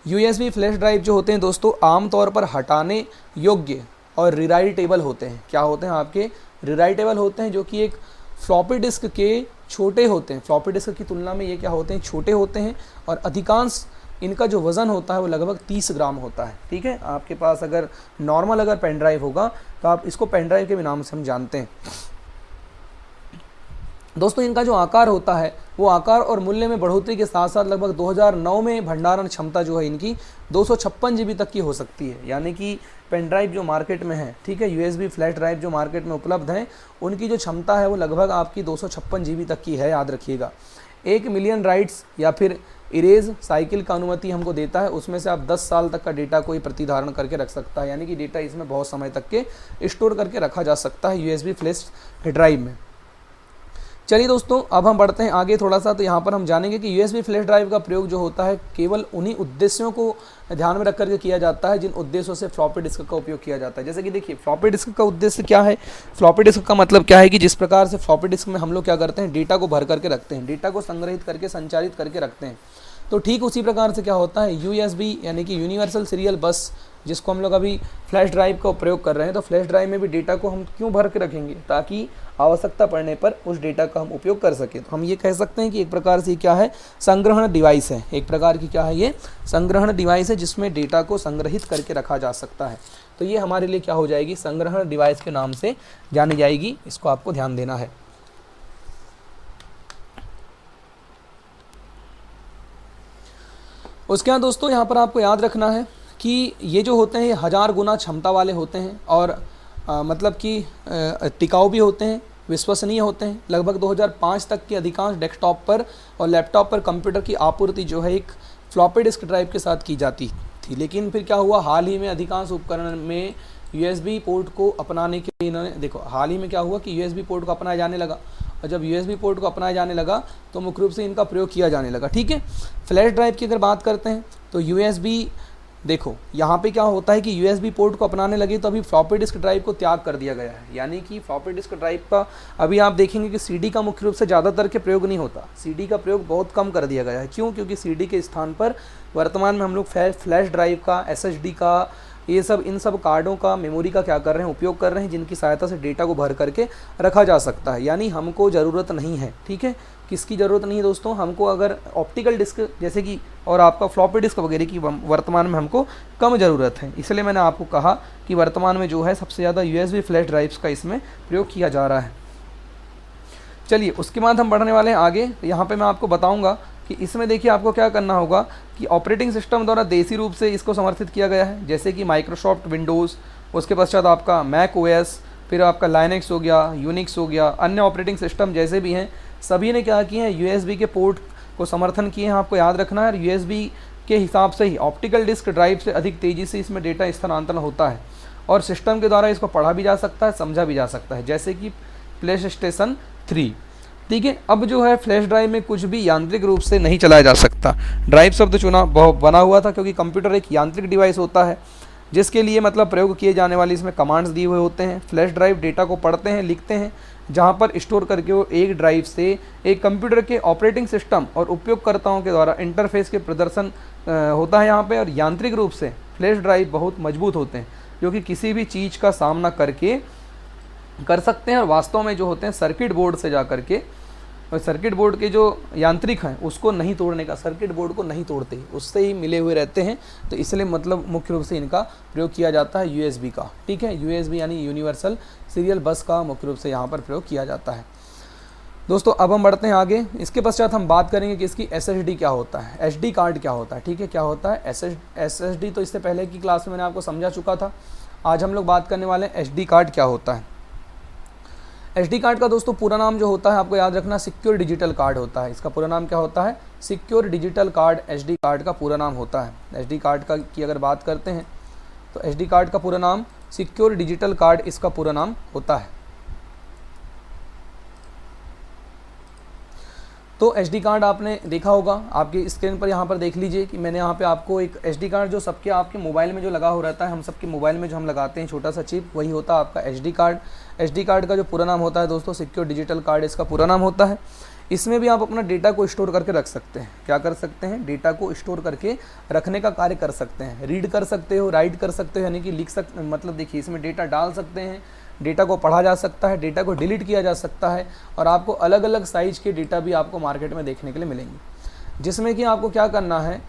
USB फ्लैश ड्राइव जो होते हैं दोस्तों आमतौर पर हटाने योग्य और रिराइटेबल होते हैं। क्या होते हैं आपके, रिराइटेबल होते हैं, जो कि एक फ्लॉपी डिस्क के छोटे होते हैं। फ्लॉपी डिस्क की तुलना में ये क्या होते हैं, छोटे होते हैं और अधिकांश इनका जो वज़न होता है वो लगभग 30 ग्राम होता है। ठीक है। आपके पास अगर नॉर्मल अगर पेन ड्राइव होगा तो आप इसको पेन ड्राइव के भी नाम से हम जानते हैं। दोस्तों इनका जो आकार होता है वो आकार और मूल्य में बढ़ोतरी के साथ साथ लगभग 2009 में भंडारण क्षमता जो है इनकी 256 GB तक की हो सकती है। यानी कि पेन ड्राइव जो मार्केट में है, ठीक है, USB फ्लैश ड्राइव जो मार्केट में उपलब्ध हैं, उनकी जो क्षमता है वो लगभग आपकी 256 GB तक की है, याद रखिएगा। 1 मिलियन राइट्स या फिर इरेज साइकिल का अनुमति हमको देता है, उसमें से आप 10 साल तक का डेटा कोई प्रतिधारण करके रख सकता है। यानी कि डेटा इसमें बहुत समय तक के स्टोर करके रखा जा सकता है USB फ्लैश ड्राइव में। चलिए दोस्तों अब हम बढ़ते हैं आगे थोड़ा सा। तो यहाँ पर हम जानेंगे कि USB फ्लैश ड्राइव का प्रयोग जो होता है केवल उन्हीं उद्देश्यों को ध्यान में रख करके किया जाता है जिन उद्देश्यों से फ्लॉपी डिस्क का उपयोग किया जाता है। जैसे कि देखिए फ्लॉपी डिस्क का उद्देश्य क्या है, फ्लॉपी डिस्क का मतलब क्या है कि जिस प्रकार से फ्लॉपी डिस्क में हम लोग क्या करते हैं, डेटा को भर करके रखते हैं, डेटा को संग्रहित करके संचारित करके रखते हैं। तो ठीक उसी प्रकार से क्या होता है USB यानी कि यूनिवर्सल सीरियल बस, जिसको हम लोग अभी फ्लैश ड्राइव का प्रयोग कर रहे हैं, तो फ्लैश ड्राइव में भी डेटा को हम क्यों भर के रखेंगे, ताकि आवश्यकता पड़ने पर उस डेटा का हम उपयोग कर सकें। तो हम ये कह सकते हैं कि एक प्रकार से क्या है, संग्रहण डिवाइस है। एक प्रकार की क्या है, ये संग्रहण डिवाइस है जिसमें डेटा को संग्रहित करके रखा जा सकता है। तो ये हमारे लिए क्या हो जाएगी, संग्रहण डिवाइस के नाम से जानी जाएगी। इसको आपको ध्यान देना है। उसके बाद दोस्तों यहाँ पर आपको याद रखना है कि ये जो होते हैं ये 1000 गुना क्षमता वाले होते हैं और मतलब कि टिकाऊ भी होते हैं, विश्वसनीय होते हैं। लगभग 2005 तक की अधिकांश डेस्कटॉप पर और लैपटॉप पर कंप्यूटर की आपूर्ति जो है एक फ्लॉपी डिस्क ड्राइव के साथ की जाती थी। लेकिन फिर क्या हुआ, हाल ही में अधिकांश उपकरण में USB पोर्ट को अपनाने के लिए इन्होंने देखो हाल ही में क्या हुआ कि USB पोर्ट को अपनाया जाने लगा, और जब USB पोर्ट को अपनाया जाने लगा तो मुख्य रूप से इनका प्रयोग किया जाने लगा। ठीक है। फ्लैश ड्राइव की अगर बात करते हैं तो USB देखो यहाँ पे क्या होता है कि USB पोर्ट को अपनाने लगे तो अभी फ्लॉपी डिस्क ड्राइव को त्याग कर दिया गया है। यानी कि फ्लॉपी डिस्क ड्राइव का अभी आप देखेंगे कि CD का मुख्य रूप से ज़्यादातर के प्रयोग नहीं होता, CD का प्रयोग बहुत कम कर दिया गया है। क्यों? क्योंकि CD के स्थान पर वर्तमान में हम लोग फ्लैश ड्राइव का, SSD का, ये सब इन सब कार्डों का, मेमोरी का क्या कर रहे हैं, उपयोग कर रहे हैं, जिनकी सहायता से डेटा को भर करके रखा जा सकता है। यानी हमको ज़रूरत नहीं है, ठीक है, किसकी ज़रूरत नहीं है दोस्तों, हमको अगर ऑप्टिकल डिस्क जैसे कि और आपका फ्लॉपी डिस्क वगैरह की वर्तमान में हमको कम ज़रूरत है। इसलिए मैंने आपको कहा कि वर्तमान में जो है सबसे ज़्यादा USB फ्लैश ड्राइव्स का इसमें प्रयोग किया जा रहा है। चलिए उसके बाद हम बढ़ने वाले हैं आगे। यहाँ पे मैं आपको बताऊँगा कि इसमें देखिए आपको क्या करना होगा कि ऑपरेटिंग सिस्टम द्वारा देसी रूप से इसको समर्थित किया गया है, जैसे कि माइक्रोसॉफ्ट विंडोज़, उसके पश्चात आपका मैक OS, फिर आपका लाइनक्स हो गया, यूनिक्स हो गया, अन्य ऑपरेटिंग सिस्टम जैसे भी हैं सभी ने क्या किए हैं, USB के पोर्ट को समर्थन किए हैं। आपको याद रखना है USB के हिसाब से ही ऑप्टिकल डिस्क ड्राइव से अधिक तेज़ी से इसमें डेटा स्थानांतरण होता है और सिस्टम के द्वारा इसको पढ़ा भी जा सकता है, समझा भी जा सकता है, जैसे कि PlayStation 3। ठीक है, अब जो है फ्लैश ड्राइव में कुछ भी यांत्रिक रूप से नहीं चलाया जा सकता। ड्राइव शब्द चुना बना हुआ था क्योंकि कंप्यूटर एक यांत्रिक डिवाइस होता है जिसके लिए मतलब प्रयोग किए जाने वाले इसमें कमांड्स दिए हुए होते हैं। फ्लैश ड्राइव डेटा को पढ़ते हैं, लिखते हैं, जहां पर स्टोर करके वो एक ड्राइव से एक कंप्यूटर के ऑपरेटिंग सिस्टम और उपयोगकर्ताओं के द्वारा इंटरफेस के प्रदर्शन होता है यहाँ पे। और यांत्रिक रूप से फ्लैश ड्राइव बहुत मजबूत होते हैं जो कि किसी भी चीज़ का सामना करके कर सकते हैं और वास्तव में जो होते हैं सर्किट बोर्ड से जा करके, और सर्किट बोर्ड के जो यांत्रिक हैं उसको नहीं तोड़ने का, सर्किट बोर्ड को नहीं तोड़ते, उससे ही मिले हुए रहते हैं। तो इसलिए मतलब मुख्य रूप से इनका प्रयोग किया जाता है USB का। ठीक है, USB यानी यूनिवर्सल सीरियल बस का मुख्य रूप से यहाँ पर प्रयोग किया जाता है। दोस्तों अब हम बढ़ते हैं आगे। इसके पश्चात हम बात करेंगे कि इसकी SSD क्या होता है, SD कार्ड क्या होता है। ठीक है, क्या होता है SSD, तो इससे पहले की क्लास में मैंने आपको समझा चुका था। आज हम लोग बात करने वाले हैं SD कार्ड क्या होता है। SD कार्ड का दोस्तों पूरा नाम जो होता है आपको याद रखना, सिक्योर डिजिटल कार्ड होता है। इसका पूरा नाम क्या होता है, secure digital card SD card का पूरा नाम होता है। SD कार्ड का की अगर बात करते हैं तो SD कार्ड का पूरा नाम सिक्योर डिजिटल कार्ड इसका पूरा नाम होता है। तो SD कार्ड आपने देखा होगा, आपकी स्क्रीन पर यहाँ पर देख लीजिए कि मैंने यहाँ पे आपको एक SD कार्ड जो सबके आपके मोबाइल में जो लगा हो रहता है, हम सबके मोबाइल में जो हम लगाते हैं छोटा सा चिप, वही होता है आपका SD कार्ड। SD कार्ड का जो पूरा नाम होता है दोस्तों सिक्योर डिजिटल कार्ड इसका पूरा नाम होता है। इसमें भी आप अपना डेटा को स्टोर करके रख सकते हैं। क्या कर सकते हैं, डेटा को स्टोर करके रखने का कार्य कर सकते हैं। रीड कर सकते हो, राइट कर सकते हो, यानी कि लिख सकते, मतलब देखिए इसमें डेटा डाल सकते हैं, डेटा को पढ़ा जा सकता है, डेटा को डिलीट किया जा सकता है और आपको अलग अलग साइज़ के डेटा भी आपको मार्केट में देखने के लिए मिलेंगे। जिसमें कि आपको क्या करना है,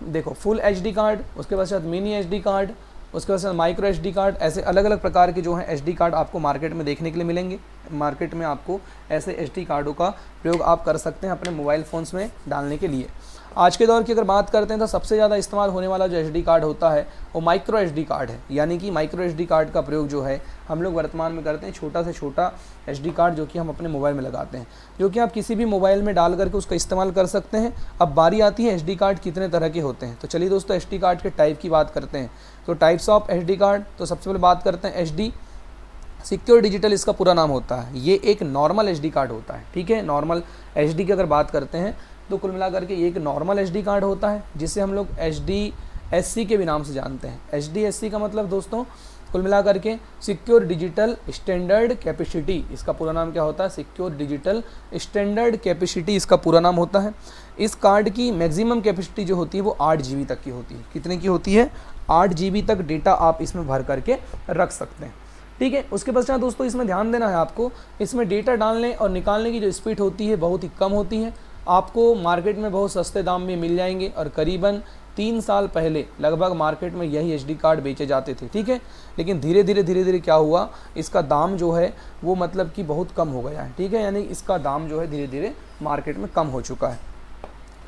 देखो फुल HD कार्ड, उसके बाद मिनी SD कार्ड, उसके बाद माइक्रो SD कार्ड, ऐसे अलग अलग प्रकार के जो हैं SD कार्ड आपको मार्केट में देखने के लिए मिलेंगे। मार्केट में आपको ऐसे SD कार्डों का प्रयोग आप कर सकते हैं अपने मोबाइल फ़ोन्स में डालने के लिए। आज के दौर की अगर बात करते हैं तो सबसे ज़्यादा इस्तेमाल होने वाला जो SD कार्ड होता है वो माइक्रो SD कार्ड है। यानी कि माइक्रो SD कार्ड का प्रयोग जो है हम लोग वर्तमान में करते हैं, छोटा से छोटा SD कार्ड जो कि हम अपने मोबाइल में लगाते हैं, जो कि आप किसी भी मोबाइल में डाल करके उसका इस्तेमाल कर सकते हैं। अब बारी आती है SD कार्ड कितने तरह के होते हैं। तो चलिए दोस्तों SD कार्ड के टाइप की बात करते हैं। तो टाइप्स ऑफ SD कार्ड, तो सबसे पहले बात करते हैं SD सिक्योर डिजिटल, इसका पूरा नाम होता है। ये एक नॉर्मल SD कार्ड होता है। ठीक है, नॉर्मल SD की अगर बात करते हैं तो कुल मिलाकर के ये एक नॉर्मल SD कार्ड होता है जिसे हम लोग HDSC के भी नाम से जानते हैं। HDSC का मतलब दोस्तों कुल मिलाकर के सिक्योर डिजिटल स्टैंडर्ड कैपेसिटी, इसका पूरा नाम क्या होता है, सिक्योर डिजिटल स्टैंडर्ड कैपेसिटी इसका पूरा नाम होता है। इस कार्ड की मैक्सिमम कैपेसिटी जो होती है वो 8 GB तक की होती है। कितने की होती है, 8 GB तक डेटा आप इसमें भर करके रख सकते हैं। ठीक है, उसके पश्चात दोस्तों इसमें ध्यान देना है आपको, इसमें डेटा डालने और निकालने की जो स्पीड होती है बहुत ही कम होती है। आपको मार्केट में बहुत सस्ते दाम में मिल जाएंगे और करीबन 3 साल पहले लगभग मार्केट में यही SD कार्ड बेचे जाते थे। ठीक है, लेकिन धीरे धीरे क्या हुआ, इसका दाम जो है वो मतलब कि बहुत कम हो गया है। ठीक है, यानी इसका दाम जो है धीरे धीरे मार्केट में कम हो चुका है।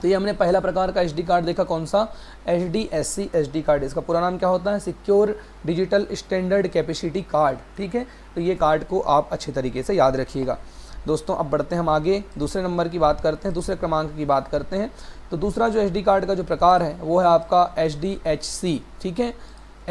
तो ये हमने पहला प्रकार का SD कार्ड देखा, कौन सा, HDSC SD कार्ड। इसका पूरा नाम क्या होता है, secure digital standard capacity card. ठीक है, तो ये कार्ड को आप अच्छे तरीके से याद रखिएगा। दोस्तों अब बढ़ते हैं हम आगे, दूसरे नंबर की बात करते हैं, दूसरे क्रमांक की बात करते हैं। तो दूसरा जो SD कार्ड का जो प्रकार है वो है आपका HDHC। ठीक है,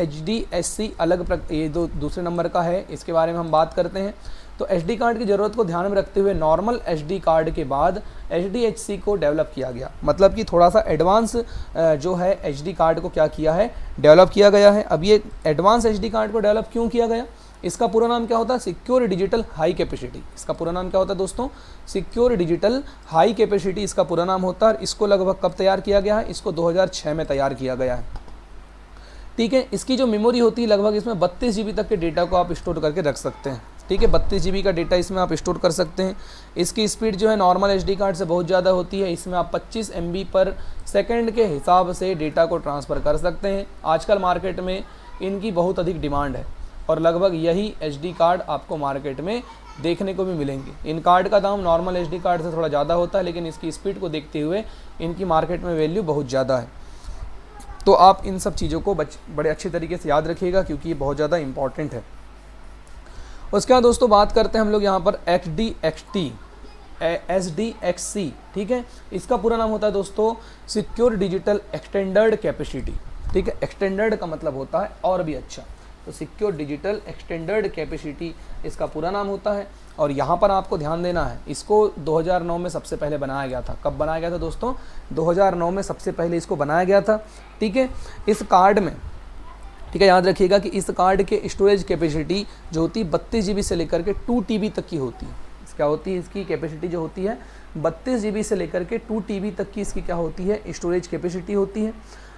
HDHC अलग ये दूसरे नंबर का है, इसके बारे में हम बात करते हैं। तो एसडी कार्ड की ज़रूरत को ध्यान में रखते हुए नॉर्मल एसडी कार्ड के बाद एचडीएचसी को डेवलप किया गया, मतलब कि थोड़ा सा एडवांस जो है एचडी कार्ड को क्या किया है, डेवलप किया गया है। अब ये एडवांस एचडी कार्ड को डेवलप क्यों किया गया, इसका पूरा नाम क्या होता है, सिक्योर डिजिटल हाई कैपेसिटी। इसका पूरा नाम क्या होता है दोस्तों, सिक्योर डिजिटल हाई कैपेसिटी इसका पूरा नाम होता है। इसको लगभग कब तैयार किया गया है, इसको 2006 में तैयार किया गया है। ठीक है, इसकी जो मेमोरी होती है लगभग इसमें 32 GB तक के डेटा को आप स्टोर करके रख सकते हैं। ठीक है, 32 GB का डेटा इसमें आप स्टोर कर सकते हैं। इसकी स्पीड जो है नॉर्मल एचडी कार्ड से बहुत ज़्यादा होती है। इसमें आप 25 MB पर सेकंड के हिसाब से डेटा को ट्रांसफ़र कर सकते हैं। आजकल मार्केट में इनकी बहुत अधिक डिमांड है और लगभग यही एचडी कार्ड आपको मार्केट में देखने को भी मिलेंगे। इन कार्ड का दाम नॉर्मल एचडी कार्ड से थोड़ा ज़्यादा होता है, लेकिन इसकी स्पीड को देखते हुए इनकी मार्केट में वैल्यू बहुत ज़्यादा है। तो आप इन सब चीज़ों को बड़े अच्छे तरीके से याद रखिएगा क्योंकि ये बहुत ज़्यादा इंपॉर्टेंट है। उसके बाद दोस्तों बात करते हैं हम लोग यहाँ पर SDXC। ठीक है, इसका पूरा नाम होता है दोस्तों सिक्योर डिजिटल एक्सटेंडेड कैपेसिटी। ठीक है, एक्सटेंडेड का मतलब होता है और भी अच्छा, तो सिक्योर डिजिटल एक्सटेंडेड कैपेसिटी इसका पूरा नाम होता है। और यहाँ पर आपको ध्यान देना है, इसको 2009 में सबसे पहले बनाया गया था। कब बनाया गया था दोस्तों, 2009 में सबसे पहले इसको बनाया गया था। ठीक है, इस कार्ड में, ठीक है, याद रखिएगा कि इस कार्ड के स्टोरेज कैपेसिटी जो होती है 32 GB से लेकर के 2 TB तक की होती है। क्या होती है, इसकी कैपेसिटी जो होती है 32 GB से लेकर के 2 TB तक की इसकी क्या होती है, स्टोरेज कैपेसिटी होती है।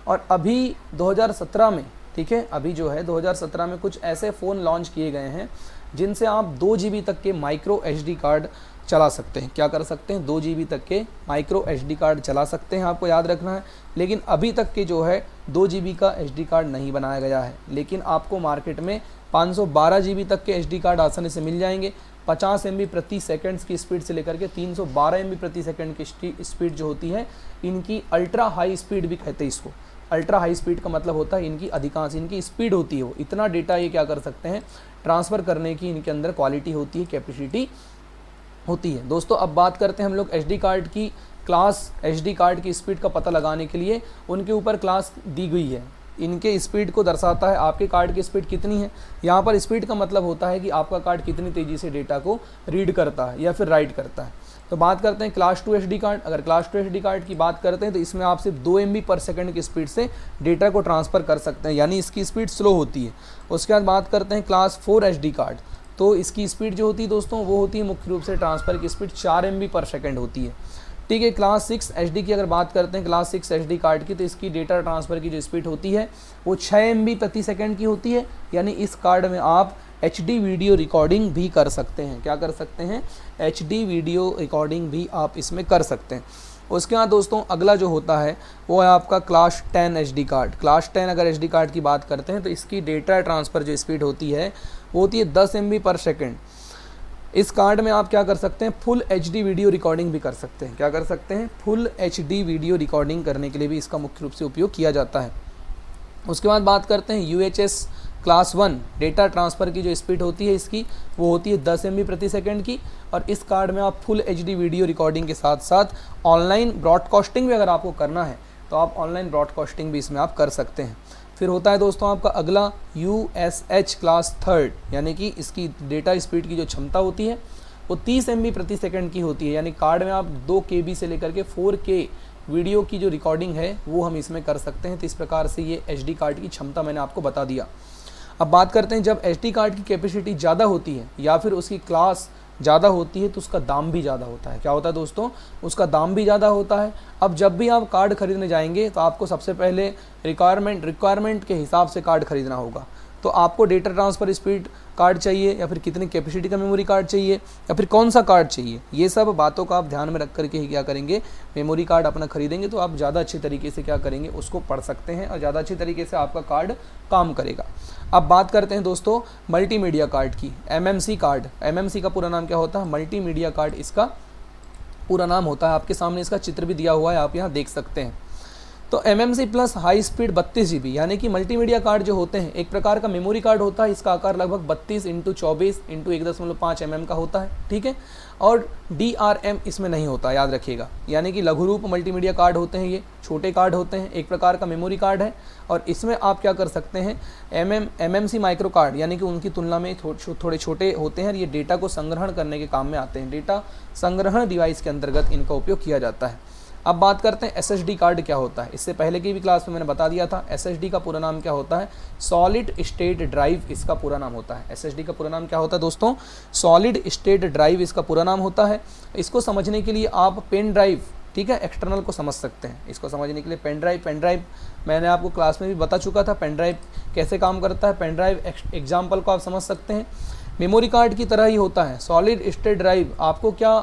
और अभी 2017 में, ठीक है, अभी जो है 2017 में कुछ ऐसे फ़ोन लॉन्च किए गए हैं जिनसे आप 2 GB तक के माइक्रो एचडी कार्ड चला सकते हैं। क्या कर सकते हैं, 2 GB तक के माइक्रो एचडी कार्ड चला सकते हैं, आपको याद रखना है। लेकिन अभी तक के जो है 2 GB का एचडी कार्ड नहीं बनाया गया है, लेकिन आपको मार्केट में 512 GB तक के एचडी कार्ड आसानी से मिल जाएंगे। 50 MB प्रति सेकंड की स्पीड से लेकर के 312 MB प्रति सेकंड की स्पीड जो होती है, इनकी अल्ट्रा हाई स्पीड भी कहते हैं इसको। अल्ट्रा हाई स्पीड का मतलब होता है इनकी अधिकांश इनकी स्पीड होती है, वो इतना डेटा ये क्या कर सकते हैं, ट्रांसफ़र करने की इनके अंदर क्वालिटी होती है, कैपेसिटी होती है। दोस्तों अब बात करते हैं हम लोग एचडी कार्ड की क्लास। एचडी कार्ड की स्पीड का पता लगाने के लिए उनके ऊपर क्लास दी गई है। इनके स्पीड को दर्शाता है आपके कार्ड की स्पीड कितनी है। यहाँ पर स्पीड का मतलब होता है कि आपका कार्ड कितनी तेज़ी से डेटा को रीड करता है या फिर राइट करता है। तो बात करते हैं क्लास 2 एचडी कार्ड। अगर क्लास 2 एचडी कार्ड की बात करते हैं तो इसमें आप सिर्फ 2 MB पर सेकंड की स्पीड से डेटा को ट्रांसफ़र कर सकते हैं, यानी इसकी स्पीड स्लो होती है। उसके बाद बात करते हैं क्लास 4 एचडी कार्ड। तो इसकी स्पीड जो होती है दोस्तों वो होती है मुख्य रूप से ट्रांसफ़र की स्पीड 4 MB पर सेकंड होती है। ठीक है, क्लास 6 एचडी की अगर बात करते हैं, क्लास 6 एचडी कार्ड की, तो इसकी डेटा ट्रांसफ़र की जो स्पीड होती है वो 6 MB प्रति सेकंड की होती है। यानी इस कार्ड में आप HD वीडियो रिकॉर्डिंग भी कर सकते हैं। क्या कर सकते हैं, HD वीडियो रिकॉर्डिंग भी आप इसमें कर सकते हैं। उसके बाद दोस्तों अगला जो होता है वो है आपका क्लास 10 एचडी कार्ड। क्लास 10 अगर एचडी कार्ड की बात करते हैं तो इसकी डेटा ट्रांसफ़र जो स्पीड होती है वो होती है 10 MB पर सेकंड। इस कार्ड में आप क्या कर सकते हैं, फुल HD वीडियो रिकॉर्डिंग भी कर सकते हैं। क्या कर सकते हैं, फुल HD वीडियो रिकॉर्डिंग करने के लिए भी इसका मुख्य रूप से उपयोग किया जाता है। उसके बाद बात करते हैं UHS क्लास 1। डेटा ट्रांसफ़र की जो स्पीड होती है इसकी वो होती है 10 MB प्रति सेकंड की। और इस कार्ड में आप फुल HD वीडियो रिकॉर्डिंग के साथ साथ ऑनलाइन ब्रॉडकास्टिंग भी अगर आपको करना है तो आप ऑनलाइन ब्रॉडकास्टिंग भी इसमें आप कर सकते हैं। फिर होता है दोस्तों आपका अगला USH क्लास 3, यानी कि इसकी डेटा स्पीड की जो क्षमता होती है वो 30 MB प्रति सेकंड की होती है। यानी कार्ड में आप 2 KB से लेकर के 4K वीडियो की जो रिकॉर्डिंग है वो हम इसमें कर सकते हैं। तो इस प्रकार से ये HD कार्ड की क्षमता मैंने आपको बता दिया। अब बात करते हैं जब SD कार्ड की कैपेसिटी ज़्यादा होती है या फिर उसकी क्लास ज़्यादा होती है तो उसका दाम भी ज़्यादा होता है। क्या होता है दोस्तों, उसका दाम भी ज़्यादा होता है। अब जब भी आप कार्ड खरीदने जाएंगे तो आपको सबसे पहले रिक्वायरमेंट के हिसाब से कार्ड खरीदना होगा। तो आपको डेटा ट्रांसफ़र स्पीड कार्ड चाहिए या फिर कितनी कैपेसिटी का मेमोरी कार्ड चाहिए या फिर कौन सा कार्ड चाहिए, ये सब बातों का आप ध्यान में रख करके ही क्या करेंगे, मेमोरी कार्ड अपना खरीदेंगे तो आप ज़्यादा अच्छे तरीके से क्या करेंगे, उसको पढ़ सकते हैं और ज़्यादा अच्छे तरीके से आपका कार्ड काम करेगा। अब बात करते हैं दोस्तों मल्टीमीडिया कार्ड की। MMC कार्ड, MMC का पूरा नाम क्या होता है, मल्टीमीडिया कार्ड इसका पूरा नाम होता है। आपके सामने इसका चित्र भी दिया हुआ है, आप यहाँ देख सकते हैं। तो MMC plus high speed 32 GB यानी कि मल्टीमीडिया कार्ड जो होते हैं, एक प्रकार का मेमोरी कार्ड होता है, इसका आकार लगभग 32 × 24 × 1.5 mm का होता है, ठीक है। और DRM इसमें नहीं होता, याद रखिएगा, यानी कि लघु रूप मल्टीमीडिया कार्ड होते हैं, ये छोटे कार्ड होते हैं, एक प्रकार का मेमोरी कार्ड है। और इसमें आप क्या कर सकते हैं, MMC माइक्रो कार्ड यानी कि उनकी तुलना में थोड़े छोटे होते हैं और ये डेटा को संग्रहण करने के काम में आते हैं, डेटा संग्रहण डिवाइस के अंतर्गत इनका उपयोग किया जाता है। अब बात करते हैं SSD कार्ड क्या होता है। इससे पहले की भी क्लास में मैंने बता दिया था, SSD का पूरा नाम क्या होता है, सॉलिड स्टेट ड्राइव इसका पूरा नाम होता है। SSD का पूरा नाम क्या होता है दोस्तों, सॉलिड स्टेट ड्राइव इसका पूरा नाम होता है। इसको समझने के लिए आप पेन ड्राइव, ठीक है, एक्सटर्नल को समझ सकते हैं। इसको समझने के लिए पेन ड्राइव मैंने आपको क्लास में भी बता चुका था, पेन ड्राइव कैसे काम करता है, पेन ड्राइव एग्जाम्पल को आप समझ सकते हैं। मेमोरी कार्ड की तरह ही होता है सॉलिड स्टेट ड्राइव। आपको क्या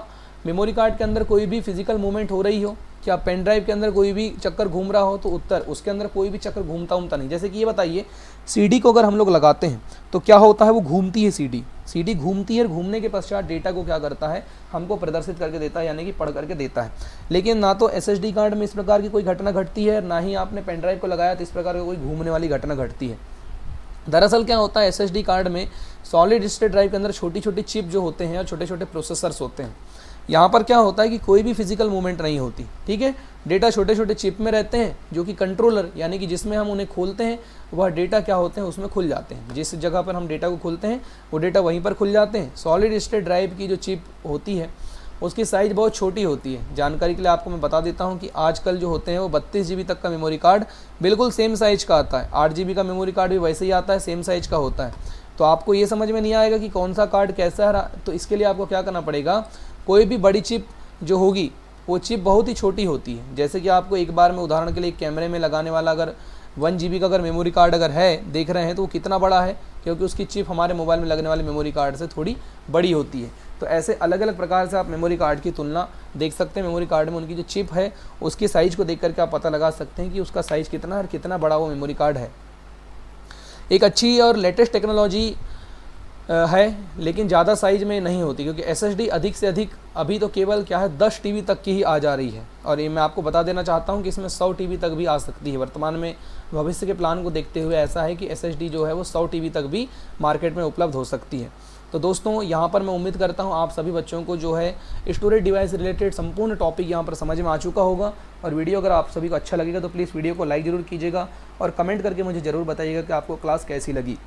मेमोरी कार्ड के अंदर कोई भी फिजिकल मूवमेंट हो रही हो, क्या पेन ड्राइव के अंदर कोई भी चक्कर घूम रहा हो, तो उत्तर उसके अंदर कोई भी चक्कर घूमता नहीं। जैसे कि ये बताइए, CD को अगर हम लोग लगाते हैं तो क्या होता है, वो घूमती है, CD घूमती है और घूमने के पश्चात डेटा को क्या करता है, हमको प्रदर्शित करके देता है, यानी कि पढ़ करके देता है। लेकिन ना तो SSD कार्ड में इस प्रकार की कोई घटना घटती है, ना ही आपने पेन ड्राइव को लगाया तो इस प्रकार की कोई घूमने वाली घटना घटती है। दरअसल क्या होता है, SSD कार्ड में सॉलिड स्टेट ड्राइव के अंदर छोटी छोटी चिप जो होते हैं और छोटे छोटे प्रोसेसर्स होते हैं। यहाँ पर क्या होता है कि कोई भी फिजिकल मूवमेंट नहीं होती, ठीक है। डेटा छोटे छोटे चिप में रहते हैं, जो कि कंट्रोलर यानी कि जिसमें हम उन्हें खोलते हैं वह डेटा क्या होते हैं, उसमें खुल जाते हैं। जिस जगह पर हम डेटा को खोलते हैं वो डेटा वहीं पर खुल जाते हैं। सॉलिड स्टेट ड्राइव की जो चिप होती है उसकी साइज़ बहुत छोटी होती है। जानकारी के लिए आपको मैं बता देता हूँ कि आजकल जो होते हैं वो 32 GB तक का मेमोरी कार्ड बिल्कुल सेम साइज़ का आता है। 8 GB का मेमोरी कार्ड भी वैसे ही आता है, सेम साइज़ का होता है। तो आपको ये समझ में नहीं आएगा कि कौन सा कार्ड कैसा है, तो इसके लिए आपको क्या करना पड़ेगा, कोई भी बड़ी चिप जो होगी वो चिप बहुत ही छोटी होती है। जैसे कि आपको एक बार में उदाहरण के लिए कैमरे में लगाने वाला अगर 1 GB का अगर मेमोरी कार्ड अगर है, देख रहे हैं, तो वो कितना बड़ा है, क्योंकि उसकी चिप हमारे मोबाइल में लगने वाले मेमोरी कार्ड से थोड़ी बड़ी होती है। तो ऐसे अलग अलग प्रकार से आप मेमोरी कार्ड की तुलना देख सकते हैं। मेमोरी कार्ड में उनकी जो चिप है उसकी साइज़ को देख करके आप पता लगा सकते हैं कि उसका साइज़ कितना और कितना बड़ा वो मेमोरी कार्ड है। एक अच्छी और लेटेस्ट टेक्नोलॉजी है, लेकिन ज़्यादा साइज़ में नहीं होती, क्योंकि SSD अधिक से अधिक अभी तो केवल क्या है 10 TB तक की ही आ जा रही है। और ये मैं आपको बता देना चाहता हूँ कि इसमें 100 TB तक भी आ सकती है। वर्तमान में भविष्य के प्लान को देखते हुए ऐसा है कि SSD जो है वो 100 TB तक भी मार्केट में उपलब्ध हो सकती है। तो दोस्तों यहाँ पर मैं उम्मीद करता हूँ आप सभी बच्चों को जो है स्टोरेज डिवाइस रिलेटेड संपूर्ण टॉपिक यहाँ पर समझ में आ चुका होगा। और वीडियो अगर आप सभी को अच्छा लगेगा तो प्लीज़ वीडियो को लाइक ज़रूर कीजिएगा और कमेंट करके मुझे ज़रूर बताइएगा कि आपको क्लास कैसी लगी।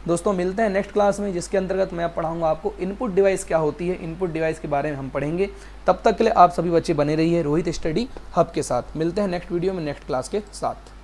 दोस्तों मिलते हैं नेक्स्ट क्लास में, जिसके अंतर्गत मैं पढ़ाऊँगा आपको इनपुट डिवाइस क्या होती है, इनपुट डिवाइस के बारे में हम पढ़ेंगे। तब तक के लिए आप सभी बच्चे बने रहिए रोहित स्टडी हब के साथ। मिलते हैं नेक्स्ट वीडियो में नेक्स्ट क्लास के साथ।